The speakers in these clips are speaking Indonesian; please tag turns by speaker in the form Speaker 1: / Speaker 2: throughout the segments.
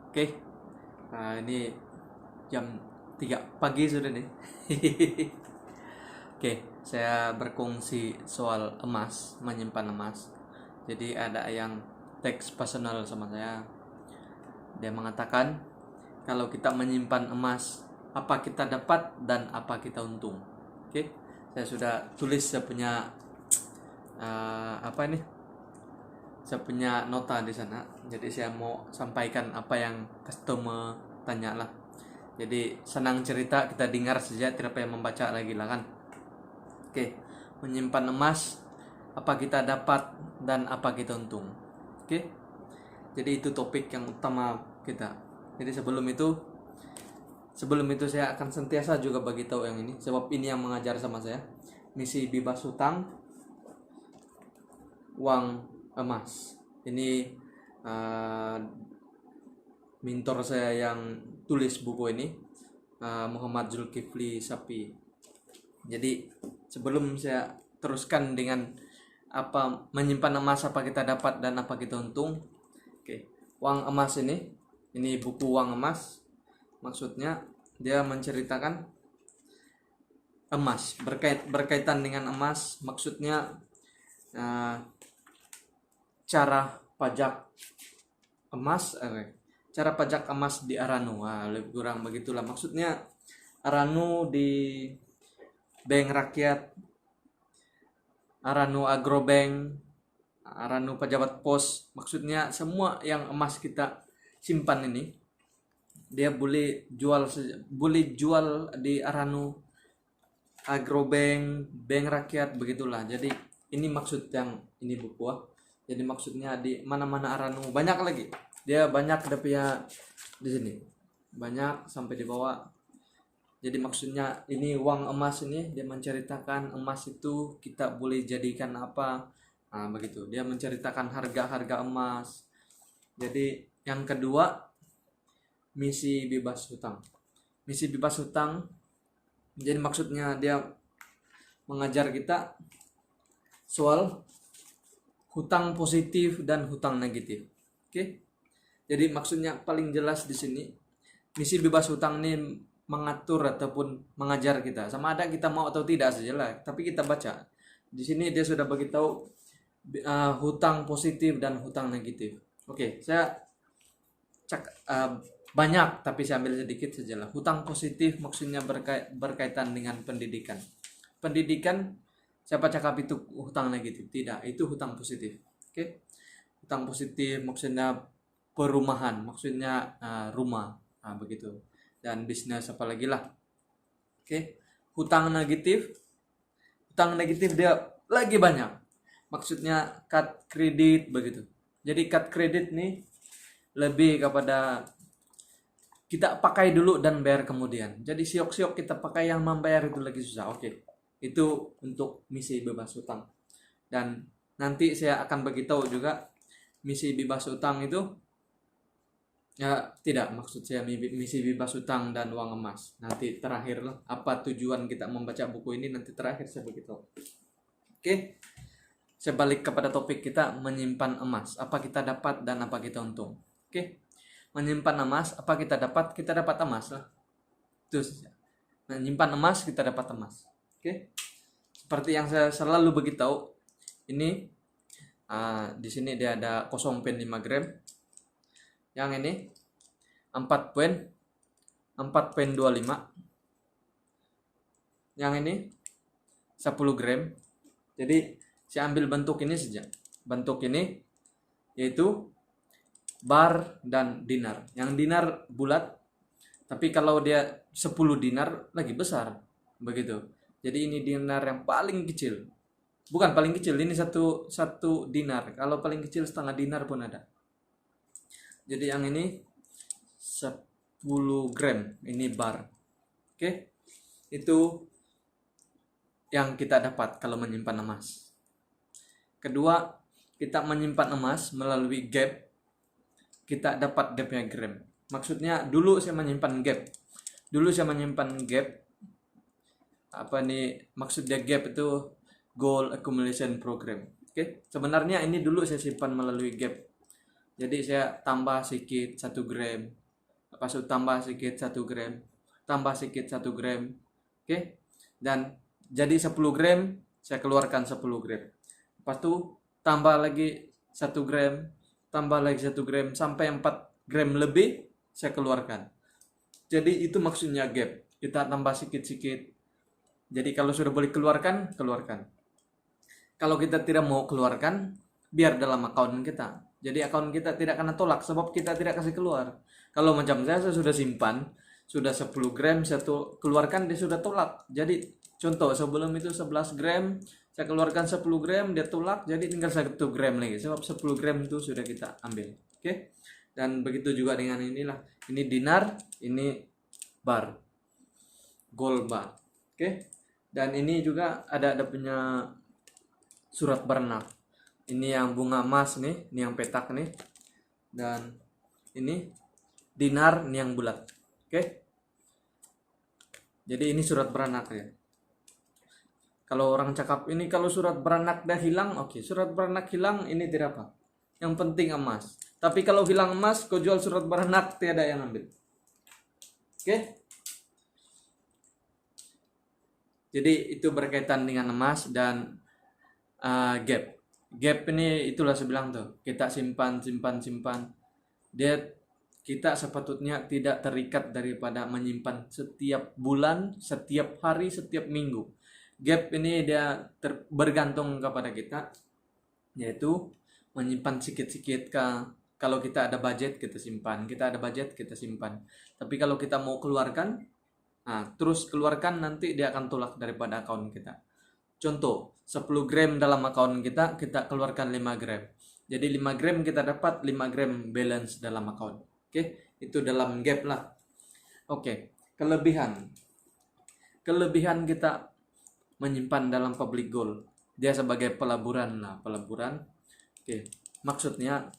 Speaker 1: Oke, ini jam 3 pagi sudah nih. Oke, saya berkongsi soal emas, menyimpan emas. Jadi ada yang teks personal sama saya. Dia mengatakan kalau kita menyimpan emas, apa kita dapat dan apa kita untung. Oke, saya sudah tulis saya punya apa ini? Saya punya nota di sana. Jadi saya mau sampaikan apa yang customer tanya lah. Jadi senang cerita kita dengar saja, tidak payah membaca lagi lah kan. Oke, menyimpan emas, apa kita dapat dan apa kita untung. Oke, jadi itu topik yang utama kita. Jadi sebelum itu saya akan sentiasa juga bagi tahu yang ini, sebab ini yang mengajar sama saya. Misi bebas hutang, uang emas. Ini mentor saya yang tulis buku ini, Muhammad Zulkifli Sapi. Jadi sebelum saya teruskan dengan apa menyimpan emas, apa kita dapat dan apa kita untung. Oke, uang emas ini buku uang emas. Maksudnya dia menceritakan emas, berkaitan dengan emas. Maksudnya cara pajak emas, cara pajak emas di Aranu. Lebih kurang begitulah. Maksudnya Aranu di Bank Rakyat, Aranu Agrobank, Aranu Pejabat Pos. Maksudnya semua yang emas kita simpan ini dia boleh jual di Aranu Agrobank, Bank Rakyat, begitulah. Jadi ini maksud yang ini buku. Jadi maksudnya di mana-mana Aranu banyak lagi. Dia banyak ada di sini. Banyak sampai di bawah. Jadi maksudnya ini uang emas ini dia menceritakan emas itu kita boleh jadikan apa. Begitu. Dia menceritakan harga-harga emas. Jadi yang kedua, misi bebas hutang. Misi bebas hutang, jadi maksudnya dia mengajar kita soal hutang positif dan hutang negatif. Oke. Jadi maksudnya paling jelas di sini, misi bebas hutang ini mengatur ataupun mengajar kita. Sama ada kita mau atau tidak sajalah, tapi kita baca. Di sini dia sudah bagi tahu hutang positif dan hutang negatif. Oke, saya banyak tapi saya ambil sedikit sajalah. Hutang positif maksudnya berkaitan dengan pendidikan. Pendidikan siapa cakap itu hutang negatif? Tidak, itu hutang positif. Oke. Hutang positif maksudnya perumahan, maksudnya rumah, begitu. Dan bisnis apalagi lah. Oke. Hutang negatif dia lagi banyak. Maksudnya cut kredit begitu. Jadi cut kredit nih lebih kepada kita pakai dulu dan bayar kemudian. Jadi siok-siok kita pakai, yang membayar itu lagi susah. Oke. Itu untuk misi bebas hutang. Dan nanti saya akan beritahu juga misi bebas hutang itu tidak, maksud saya misi bebas hutang dan uang emas. Nanti terakhir lah apa tujuan kita membaca buku ini, nanti terakhir saya beritahu. Oke. Saya balik kepada topik kita, menyimpan emas. Apa kita dapat dan apa kita untung. Oke. Menyimpan emas, apa kita dapat? Kita dapat emas lah. Itu saja. Menyimpan emas, kita dapat emas. Oke. Seperti yang saya selalu beritahu, ini di sini dia ada 0,5 gram. Yang ini 4,25. Yang ini 10 gram. Jadi saya ambil bentuk ini saja. Bentuk ini yaitu bar dan dinar. Yang dinar bulat, tapi kalau dia 10 dinar lagi besar. Begitu. Jadi ini dinar yang paling kecil. Bukan paling kecil, ini satu dinar. Kalau paling kecil setengah dinar pun ada. Jadi yang ini 10 gram, ini bar. Oke. Itu yang kita dapat kalau menyimpan emas. Kedua, kita menyimpan emas melalui gap. Kita dapat gapnya gram. Maksudnya dulu saya menyimpan gap. Apa nih maksudnya gap itu? Gold Accumulation Program. Oke. Sebenarnya ini dulu saya simpan melalui gap. Jadi saya tambah sedikit 1 gram, lepas itu tambah sedikit 1 gram, tambah sedikit 1 gram. Oke, dan jadi 10 gram, saya keluarkan 10 gram. Lepas itu tambah lagi 1 gram, tambah lagi 1 gram, sampai 4 gram lebih saya keluarkan. Jadi itu maksudnya gap, kita tambah sedikit-sedikit. Jadi kalau sudah boleh keluarkan, keluarkan. Kalau kita tidak mau keluarkan, biar dalam akun kita. Jadi akun kita tidak kena tolak sebab kita tidak kasih keluar. Kalau macam saya sudah simpan, sudah 10 gram saya keluarkan, dia sudah tolak. Jadi contoh sebelum itu 11 gram, saya keluarkan 10 gram, dia tolak, jadi tinggal 1 gram lagi. Sebab 10 gram itu sudah kita ambil. Oke. Dan begitu juga dengan inilah. Ini dinar, ini bar. Gold bar. Oke. Dan ini juga ada punya surat beranak. Ini yang bunga emas nih, ini yang petak nih. Dan ini dinar, ini yang bulat. Oke. Jadi ini surat beranak ya. Kalau orang cakap ini kalau surat beranak dah hilang, oke, surat beranak hilang ini tidak apa. Yang penting emas. Tapi kalau hilang emas, kau jual surat beranak tiada yang ambil. Oke. Jadi itu berkaitan dengan emas dan gap. Gap ini itulah saya bilang tuh, kita simpan. Kita sepatutnya tidak terikat daripada menyimpan setiap bulan, setiap hari, setiap minggu. Gap ini dia bergantung kepada kita, yaitu menyimpan sedikit-sedikit. Kalau kita ada budget kita simpan, tapi kalau kita mau keluarkan, terus keluarkan, nanti dia akan tolak daripada akun kita. Contoh 10 gram dalam akun kita keluarkan 5 gram, jadi 5 gram kita dapat 5 gram balance dalam akun. Oke, itu dalam gap lah. Oke, kelebihan kita menyimpan dalam public gold, dia sebagai pelaburan. Oke, maksudnya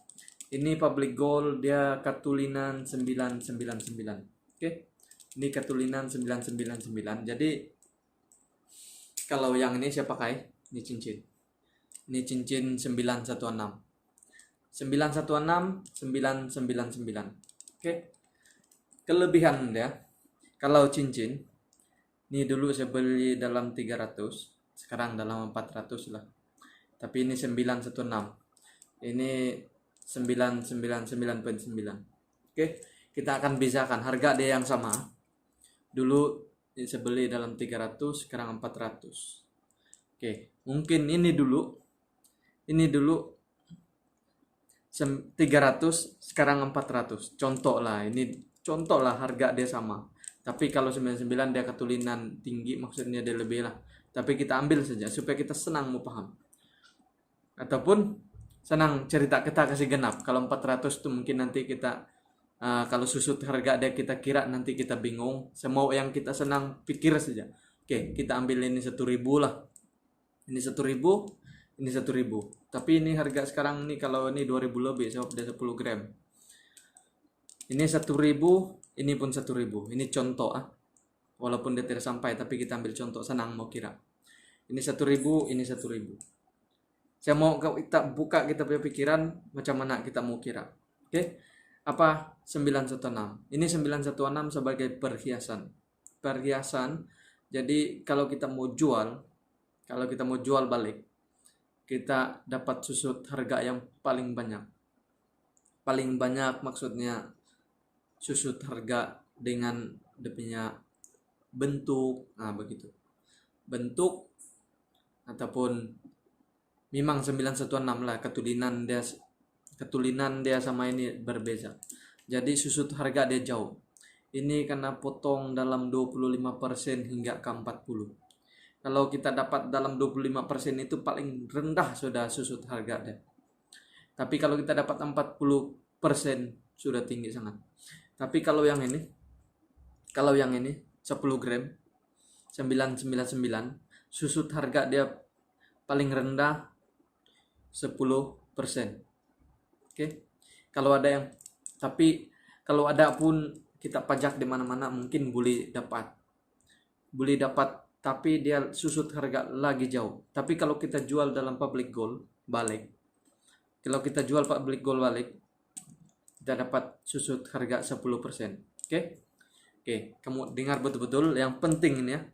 Speaker 1: ini public gold dia katulinan 999. Oke, ini katulinan 999. Jadi kalau yang ini saya pakai, ini cincin 916 999. Oke, kelebihan dia, kalau cincin ini dulu saya beli dalam 300, sekarang dalam 400 lah. Tapi ini 916. Ini 999.9. Oke, kita akan bezakan harga dia yang sama. Dulu saya beli dalam 300, sekarang 400. Oke, mungkin ini dulu 300, sekarang 400. Contoh lah harga dia sama. Tapi kalau 99 dia ketulinan tinggi, maksudnya dia lebih lah. Tapi kita ambil saja supaya kita senang mau paham. Ataupun senang cerita kita kasih genap. Kalau 400 itu mungkin nanti kita kalau susut harga dia kita kira nanti kita bingung. Semua yang kita senang pikir saja. Oke, kita ambil ini 1.000 lah. Ini 1.000, ini 1.000. Tapi ini harga sekarang nih kalau ini 2.000 lebih sebab dia 10 gram. Ini 1.000, ini pun 1.000. Ini contoh walaupun dia tidak sampai, tapi kita ambil contoh, senang mau kira. Ini 1.000, ini 1.000. Saya mau kita buka kita punya pikiran macam mana kita mau kira. Oke, apa 916? Ini 916 sebagai perhiasan. Jadi kalau kita mau jual balik, kita dapat susut harga yang paling banyak. Paling banyak maksudnya susut harga dengan dia punya bentuk, begitu. Bentuk ataupun memang 916 lah, ketulinan dia sama ini berbeza. Jadi susut harga dia jauh. Ini kena potong dalam 25% hingga ke 40%. Kalau kita dapat dalam 25% itu paling rendah sudah susut harga dia. Tapi kalau kita dapat 40% sudah tinggi sangat. Tapi kalau yang ini 10 gram 999, susut harga dia paling rendah 10%. Oke. Kalau ada pun kita pajak di mana-mana mungkin boleh dapat, tapi dia susut harga lagi jauh. Tapi kalau kita jual dalam public gold balik, kita dapat susut harga 10%. Oke, kamu dengar betul-betul yang penting ini ya.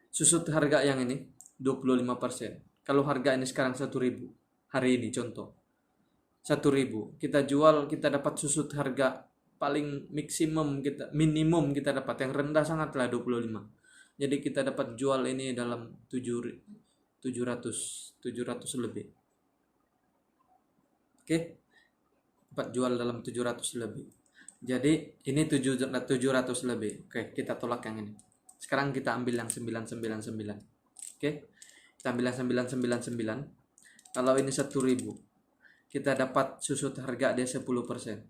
Speaker 1: Susut harga yang ini 25%. Kalau harga ini sekarang 1.000 hari ini contoh 1.000, kita jual, kita dapat susut harga paling minimum kita dapat, yang rendah sangatlah 25. Jadi kita dapat jual ini dalam 700 lebih. Oke, dapat jual dalam 700 lebih. Jadi ini 700 lebih. Oke, kita tolak yang ini. Sekarang kita ambil yang 999. Oke, kita ambil yang 999. Kalau ini 1.000, kita dapat susut harga dia 10%.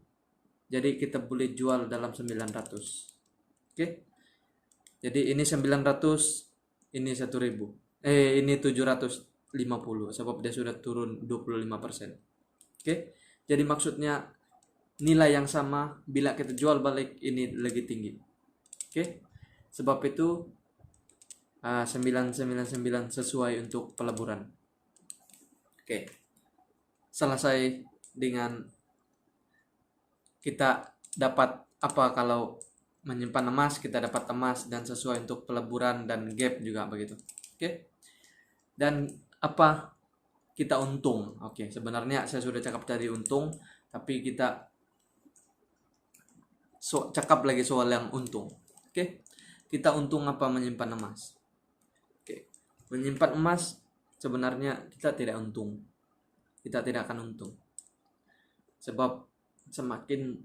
Speaker 1: Jadi kita boleh jual dalam 900. Oke, jadi ini 900, ini 1.000. Ini 750 sebab dia sudah turun 25%. Oke, jadi maksudnya nilai yang sama bila kita jual balik ini lebih tinggi. Oke, sebab itu 999 sesuai untuk peleburan. Oke, selesai dengan kita dapat apa kalau menyimpan emas, kita dapat emas dan sesuai untuk peleburan dan gap juga begitu. Oke, dan apa kita untung. Oke, sebenarnya saya sudah cakap tadi untung, tapi kita cakap lagi soal yang untung. Oke, kita untung apa menyimpan emas. Oke, menyimpan emas sebenarnya kita tidak untung, kita tidak akan untung, sebab semakin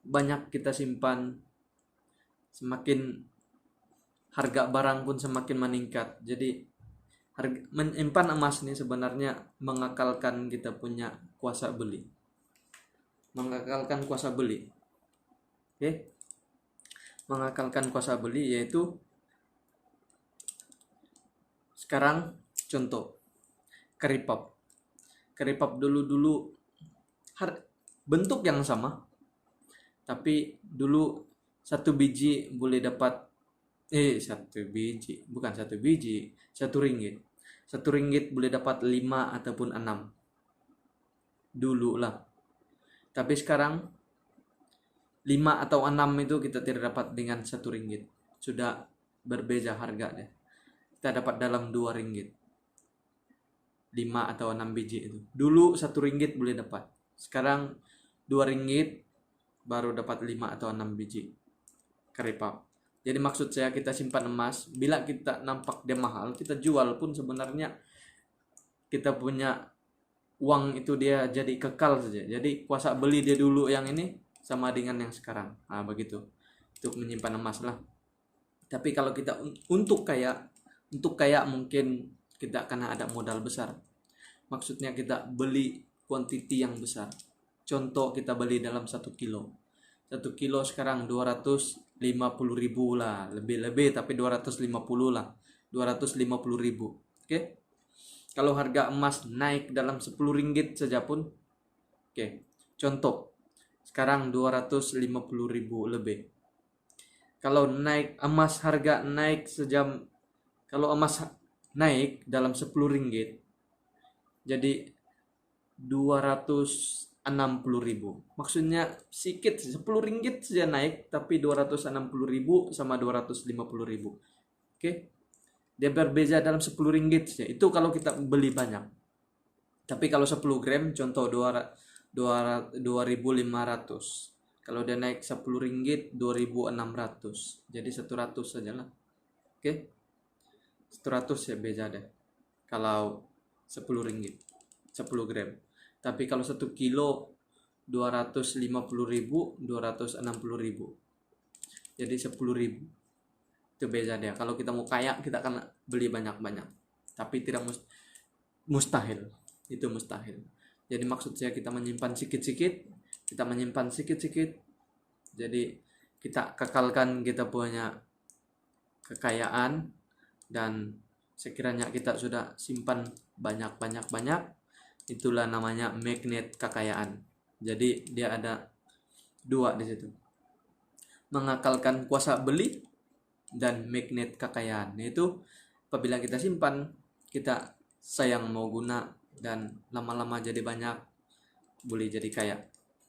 Speaker 1: banyak kita simpan, semakin harga barang pun semakin meningkat. Jadi menyimpan emas ini sebenarnya mengakalkan kita punya kuasa beli, mengakalkan kuasa beli. Oke, mengakalkan kuasa beli yaitu sekarang contoh keripap dulu bentuk yang sama, tapi dulu satu biji boleh dapat satu ringgit boleh dapat 5 ataupun 6 dulu lah. Tapi sekarang 5 atau 6 itu kita tidak dapat dengan 1 ringgit, sudah berbeda harga deh. Kita dapat dalam 2 ringgit 5 atau 6 biji itu. Dulu 1 ringgit boleh dapat, sekarang 2 ringgit baru dapat 5 atau 6 biji keripap. Jadi maksud saya, kita simpan emas, bila kita nampak dia mahal, kita jual pun sebenarnya kita punya uang itu dia jadi kekal saja. Jadi kuasa beli dia dulu yang ini sama dengan yang sekarang. Begitu. Untuk menyimpan emas lah. Tapi kalau kita untuk kaya mungkin kita akan ada modal besar. Maksudnya kita beli kuantiti yang besar. Contoh kita beli dalam 1 kilo. 1 kilo sekarang 250.000 lah, lebih tapi 250 lah, 250.000. Oke, kalau harga emas naik dalam 10 ringgit saja pun, oke, contoh sekarang 250.000 lebih. Kalau naik emas, harga naik sejam, kalau emas naik dalam 10 ringgit jadi 260.000. Maksudnya sedikit, 10 ringgit saja naik, tapi 260.000 sama 250.000. Oke, dia berbeza dalam 10 ringgit saja. Itu kalau kita beli banyak. Tapi kalau 10 gram contoh 2.500, kalau dia naik 10 ringgit 2.600, jadi 100 saja lah. Oke, 100 ya beza deh kalau 10 ringgit 10 gram. Tapi kalau 1 kilo 250.000, 260.000, jadi 10.000. Itu beza dia. Kalau kita mau kaya, kita akan beli banyak-banyak, tapi tidak mustahil. Itu mustahil. Jadi maksud saya, kita menyimpan sikit-sikit, jadi kita kekalkan kita punya kekayaan. Dan sekiranya kita sudah simpan banyak, itulah namanya magnet kekayaan. Jadi dia ada 2 di situ, mengakalkan kuasa beli dan magnet kekayaan. Itu apabila kita simpan, kita sayang mau guna, dan lama-lama jadi banyak, boleh jadi kaya.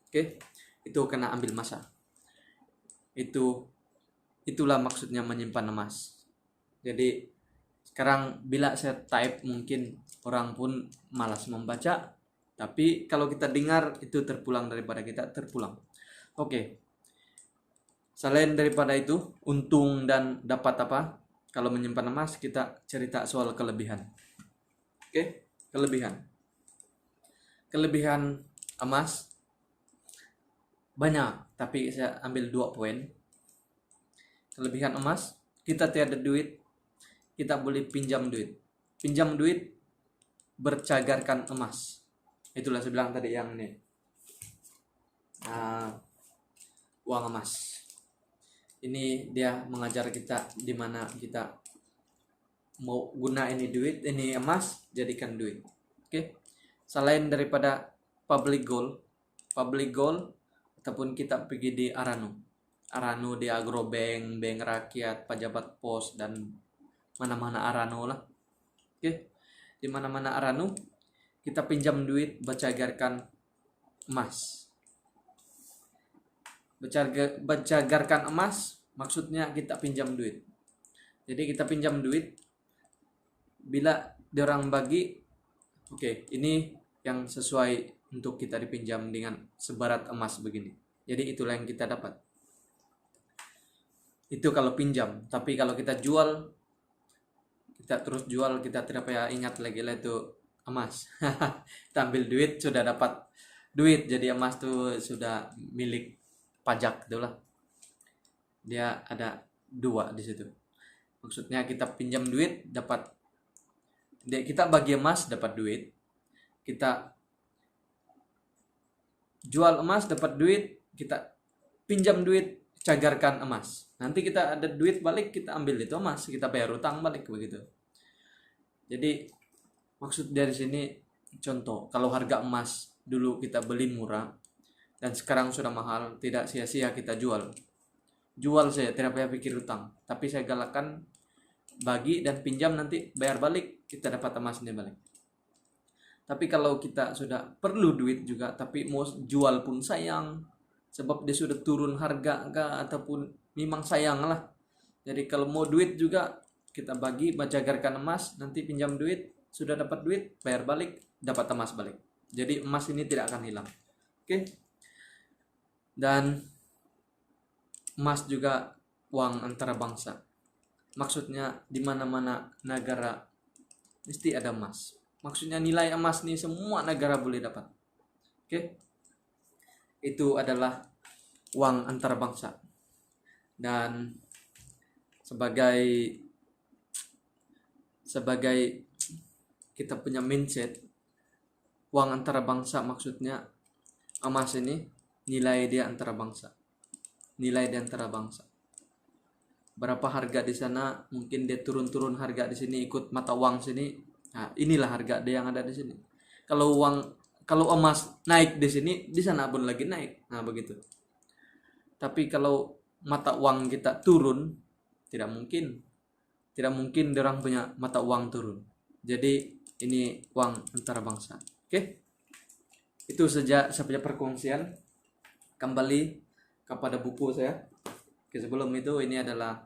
Speaker 1: Oke, itu kena ambil masa. Itulah maksudnya menyimpan emas. Jadi sekarang bila saya type mungkin orang pun malas membaca, tapi kalau kita dengar itu terpulang daripada kita terpulang. Oke. Selain daripada itu, untung dan dapat apa? Kalau menyimpan emas kita cerita soal kelebihan. Oke, kelebihan. Kelebihan emas banyak, tapi saya ambil 2 poin. Kelebihan emas, kita tiada duit, kita boleh pinjam duit. Pinjam duit bercagarkan emas. Itulah saya bilang tadi yang ini. Uang emas. Ini dia mengajar kita di mana kita mau guna ini duit, ini emas, jadikan duit. Oke. Selain daripada public goal ataupun kita pergi di Arano di Agrobank, Bank Rakyat, Pejabat Pos dan mana-mana Arano lah. Oke. Di mana-mana Arano kita pinjam duit bercagarkan emas. Bercagarkan emas maksudnya kita pinjam duit. Jadi kita pinjam duit bila diorang bagi, oke, ini yang sesuai untuk kita dipinjam dengan sebarat emas begini. Jadi itulah yang kita dapat. Itu kalau pinjam. Tapi kalau kita jual, kita terus jual, kita tidak payah ingat lagi lah itu emas. Kita ambil duit sudah dapat duit, jadi emas tuh sudah milik pajak itulah. Dia ada 2 di situ. Maksudnya kita pinjam duit dapat, kita bagi emas dapat duit, kita jual emas dapat duit, kita pinjam duit cagarkan emas. Nanti kita ada duit balik, kita ambil itu emas, kita bayar utang balik begitu. Jadi maksud dari sini contoh, kalau harga emas dulu kita beli murah dan sekarang sudah mahal, tidak sia-sia kita jual. Jual saya tidak payah pikir utang, tapi saya galakkan bagi dan pinjam, nanti bayar balik, kita dapat emasnya balik. Tapi kalau kita sudah perlu duit juga, tapi mau jual pun sayang, sebab dia sudah turun harga ataupun memang sayang lah. Jadi kalau mau duit juga kita bagi, bercagarkan emas, nanti pinjam duit, sudah dapat duit, bayar balik, dapat emas balik. Jadi emas ini tidak akan hilang. Oke. Dan emas juga uang antara bangsa. Maksudnya di mana-mana negara mesti ada emas. Maksudnya nilai emas nih semua negara boleh dapat. Oke. Itu adalah uang antara bangsa. Dan sebagai kita punya mindset uang antara bangsa, maksudnya emas ini nilai dia antara bangsa. Nilai dia antara bangsa. Berapa harga di sana, mungkin dia turun-turun harga di sini ikut mata uang sini. Nah, inilah harga dia yang ada di sini. Kalau emas naik di sini, di sana pun lagi naik. Nah, begitu. Tapi kalau mata uang kita turun, tidak mungkin orang punya mata uang turun. Jadi ini uang antara bangsa. Oke. Itu saja saya punya perkongsian. Kembali kepada buku saya. Oke, sebelum itu ini adalah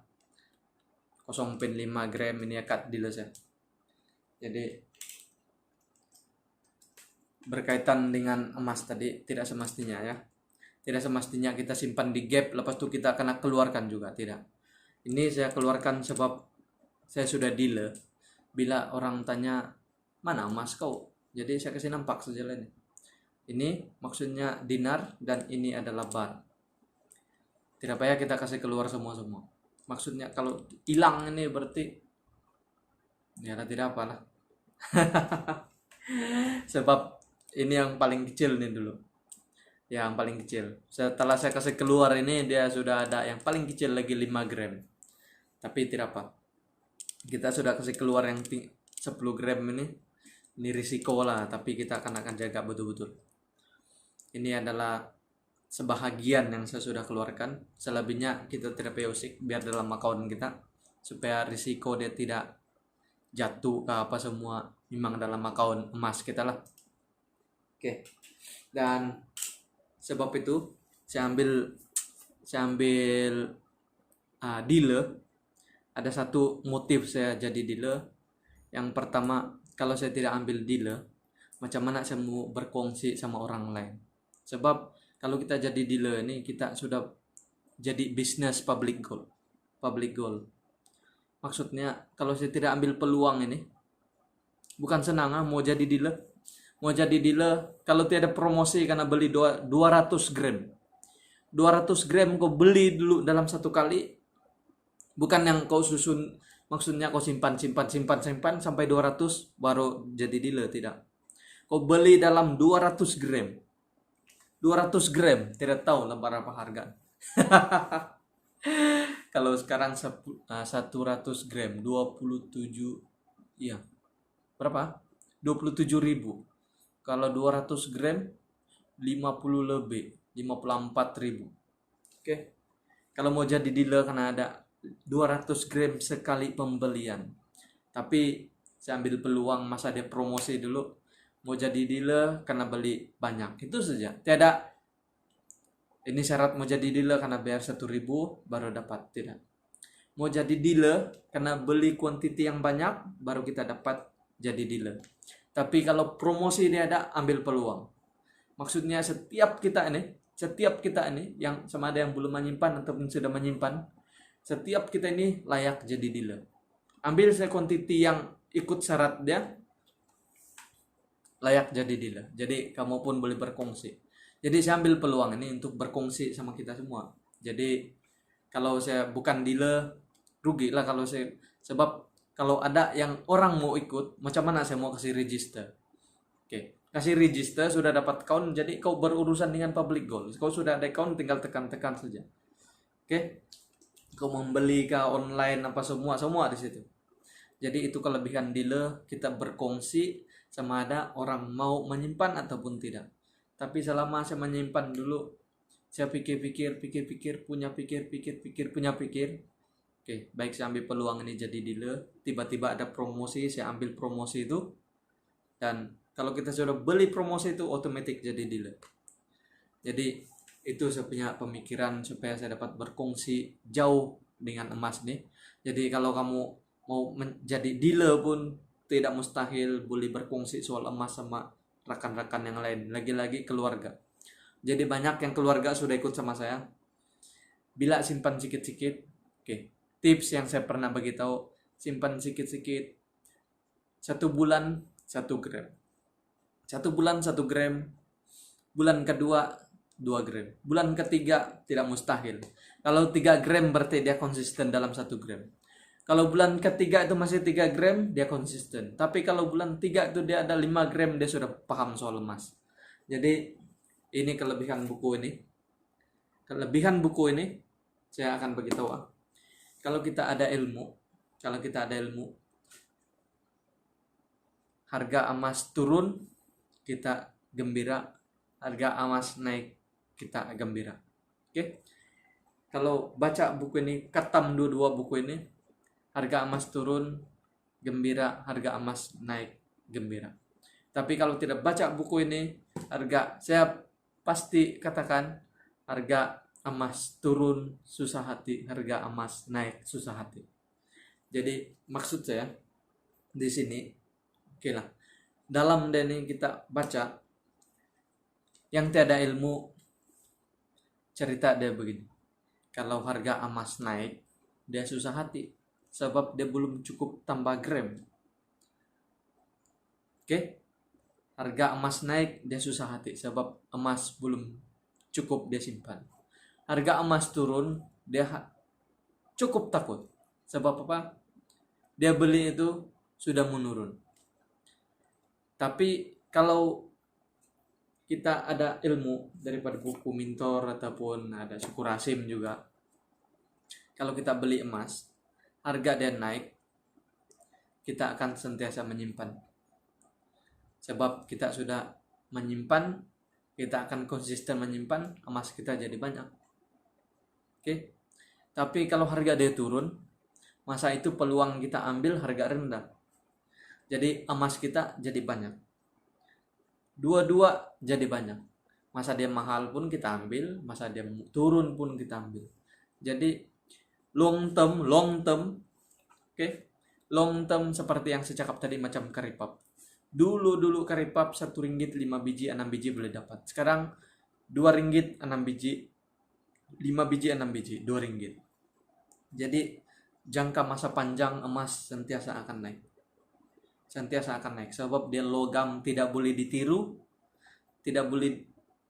Speaker 1: 0,5 gram, ini akad dealer saya. Jadi berkaitan dengan emas tadi, tidak semestinya ya. Tidak semestinya kita simpan di gap, lepas itu kita akan keluarkan juga, tidak. Ini saya keluarkan sebab saya sudah dealer. Bila orang tanya, mana emas kau? Jadi saya kasih nampak saja ini. Ini maksudnya dinar dan ini adalah bar. Tidak payah kita kasih keluar semua-semua. Maksudnya kalau hilang ini berarti ya tidak apalah. Sebab ini yang paling kecil nih dulu. Yang paling kecil. Setelah saya kasih keluar ini dia sudah ada yang paling kecil lagi 5 gram. Tapi tidak apa. Kita sudah kasih keluar yang 10 gram ini. Ini risiko lah, tapi kita akan jaga betul-betul. Ini adalah sebahagian yang saya sudah keluarkan. Selebihnya kita tidak payah usik, biar dalam account kita supaya risiko dia tidak jatuh ke apa semua, memang dalam account emas kita lah. Oke. Dan Sebab itu saya ambil dealer. Ada satu motif saya jadi dealer. Yang pertama, kalau saya tidak ambil dealer, macam mana saya mau berkongsi sama orang lain? Sebab kalau kita jadi dealer ini, kita sudah jadi bisnis public goal. Public goal. Maksudnya kalau saya tidak ambil peluang ini, bukan senang mau jadi dealer. Mau jadi dealer kalau tidak ada promosi karena beli 200 gram. 200 gram kau beli dulu dalam satu kali. Bukan yang kau susun, maksudnya kau simpan sampai 200 baru jadi dealer, tidak. Kau beli dalam 200 gram. 200 gram, tidak tahu lah berapa harga. Kalau sekarang 100 gram 27, iya. Berapa? 27.000. Kalau 200 gram 50 lebih, 54.000. Oke. Kalau mau jadi dealer karena ada 200 gram sekali pembelian. Tapi saya ambil peluang masa dia promosi dulu. Mau jadi dealer karena beli banyak. Itu saja. Tidak ini syarat mau jadi dealer karena bayar 1.000 baru dapat. Tidak. Mau jadi dealer karena beli kuantiti yang banyak baru kita dapat jadi dealer. Tapi kalau promosi dia ada, ambil peluang. Maksudnya setiap kita ini yang sama ada yang belum menyimpan ataupun sudah menyimpan, setiap kita ini layak jadi dealer. Ambil saya kuantiti yang ikut syarat dia, layak jadi dealer. Jadi kamu pun boleh berkongsi. Jadi saya ambil peluang ini untuk berkongsi sama kita semua. Jadi kalau saya bukan dealer, rugi lah kalau saya. Sebab kalau ada yang orang mau ikut, macam mana saya mau kasih register? Oke. Kasih register, sudah dapat account, jadi kau berurusan dengan public goal. Kau sudah ada account, tinggal tekan-tekan saja. Oke. Kau membeli ke online apa semua di situ. Jadi itu kelebihan dealer, kita berkongsi sama ada orang mau menyimpan ataupun tidak. Tapi selama saya menyimpan dulu, saya pikir-pikir, punya pikir. Oke, baik saya ambil peluang ini jadi dealer, tiba-tiba ada promosi, saya ambil promosi itu. Dan kalau kita sudah beli promosi itu otomatis jadi dealer. Jadi itu saya punya pemikiran supaya saya dapat berkongsi jauh dengan emas nih. Jadi kalau kamu mau menjadi dealer pun tidak mustahil boleh berkongsi soal emas sama rekan-rekan yang lain. Lagi-lagi keluarga. Jadi banyak yang keluarga sudah ikut sama saya. Bila simpan sikit-sikit, oke. Tips yang saya pernah bagi tahu, simpan sikit-sikit. 1 bulan 1 gram. 1 bulan 1 gram. Bulan kedua 2 gram. Bulan ketiga tidak mustahil. Kalau 3 gram berarti dia konsisten dalam 1 gram. Kalau bulan ketiga itu masih 3 gram, dia konsisten. Tapi kalau bulan 3 itu dia ada 5 gram, dia sudah paham soal emas. Jadi ini kelebihan buku ini. Saya akan beritahu. Kalau kita ada ilmu, harga emas turun, kita gembira. Harga emas naik, kita gembira. Oke. Kalau baca buku ini, katam dua buku ini, harga emas turun, gembira, harga emas naik, gembira. Tapi kalau tidak baca buku ini, saya pasti katakan harga emas turun susah hati, harga emas naik susah hati. Jadi maksud saya di sini, oke lah. Dalam ini kita baca, yang tiada ilmu cerita dia begini. Kalau harga emas naik, dia susah hati sebab dia belum cukup tambah gram. Oke? Harga emas naik, dia susah hati sebab emas belum cukup dia simpan. Harga emas turun, dia cukup takut. Sebab apa? Dia beli itu sudah menurun. Tapi kalau kita ada ilmu daripada buku Mintor ataupun ada Syukur Hasim juga, kalau kita beli emas, harga dia naik, kita akan sentiasa menyimpan. Sebab kita sudah menyimpan, kita akan konsisten menyimpan, emas kita jadi banyak. Oke? Tapi kalau harga dia turun, masa itu peluang kita ambil harga rendah. Jadi emas kita jadi banyak. Dua-dua jadi banyak. Masa dia mahal pun kita ambil, masa dia turun pun kita ambil. Jadi long term, oke. Long term seperti yang saya cakap tadi macam karipap. Dulu karipap 1 ringgit 5 biji 6 biji boleh dapat. Sekarang 2 ringgit 6 biji, 5 biji 6 biji 2 ringgit. Jadi jangka masa panjang emas sentiasa akan naik. Sentiasa akan naik sebab dia logam, tidak boleh ditiru, tidak boleh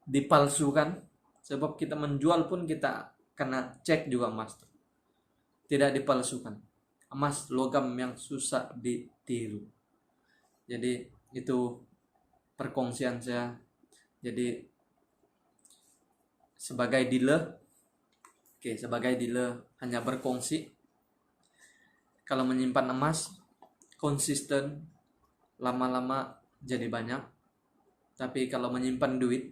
Speaker 1: dipalsukan. Sebab kita menjual pun kita kena cek juga emas. Tidak dipalsukan. Emas logam yang susah ditiru. Jadi itu perkongsian saya. Jadi sebagai dealer, sebagai dealer hanya berkongsi. Kalau menyimpan emas konsisten, lama-lama jadi banyak. Tapi kalau menyimpan duit,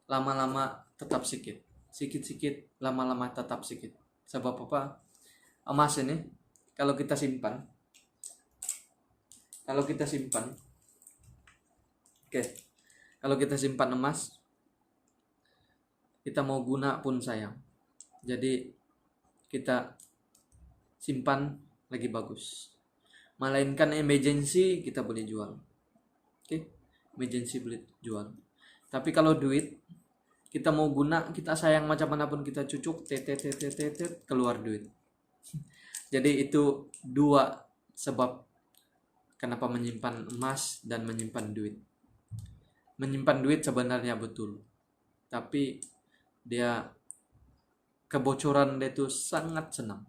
Speaker 1: lama-lama tetap sedikit. Sedikit-sedikit, lama-lama tetap sedikit. Sebab apa? Emas ini kalau kita simpan, kalau kita simpan emas, kita mau guna pun sayang. Jadi kita simpan lagi bagus. Melainkan emergency kita boleh jual. Emergency boleh jual. Tapi kalau duit kita mau guna, kita sayang macam manapun kita cucuk, keluar duit. Jadi itu 2 sebab kenapa menyimpan emas dan menyimpan duit. Menyimpan duit sebenarnya betul, tapi dia kebocoran dia itu sangat senang.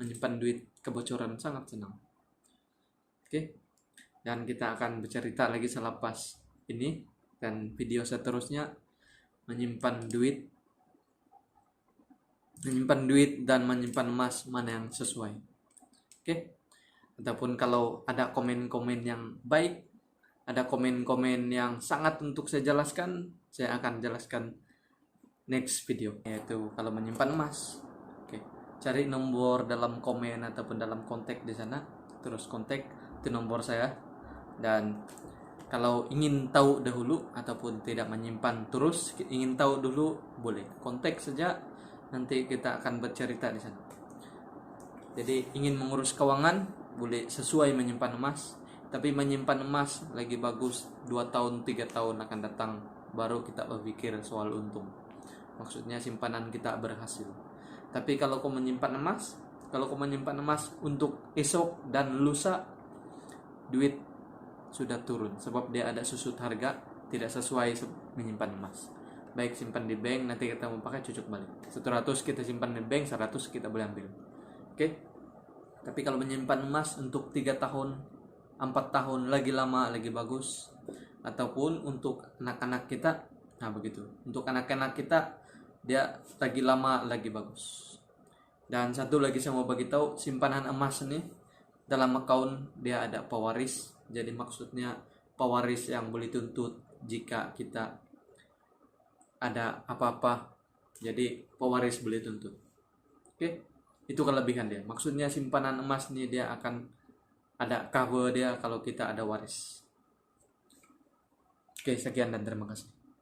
Speaker 1: Menyimpan duit kebocoran sangat senang. Dan kita akan bercerita lagi selepas ini, dan video seterusnya menyimpan duit dan menyimpan emas mana yang sesuai. Ataupun kalau ada komen-komen yang baik, ada komen-komen yang sangat untuk saya jelaskan, saya akan jelaskan next video, yaitu kalau menyimpan emas. Cari nomor dalam komen ataupun dalam kontak di sana, terus kontak, itu nomor saya. Dan kalau ingin tahu dahulu ataupun tidak menyimpan terus, ingin tahu dulu, boleh kontak saja, nanti kita akan bercerita di sana. Jadi ingin mengurus keuangan, boleh sesuai menyimpan emas. Tapi menyimpan emas lagi bagus 2 tahun 3 tahun akan datang, baru kita berpikir soal untung. Maksudnya simpanan kita berhasil. Tapi kalau kau menyimpan emas untuk esok dan lusa, duit sudah turun sebab dia ada susut harga, tidak sesuai menyimpan emas. Baik simpan di bank, nanti kita mau pakai cucuk balik. 100 kita simpan di bank, 100 kita boleh ambil. Tapi kalau menyimpan emas untuk 3 tahun, 4 tahun, lagi lama lagi bagus. Ataupun untuk anak-anak kita, nah begitu. Untuk anak-anak kita dia lagi lama lagi bagus. Dan satu lagi saya mau bagi tahu, simpanan emas ini dalam account dia ada pewaris. Jadi maksudnya pewaris yang boleh tuntut jika kita ada apa-apa. Jadi pewaris boleh tuntut. Itu kelebihan dia. Maksudnya simpanan emas ini dia akan ada cover dia kalau kita ada waris. Sekian dan terima kasih.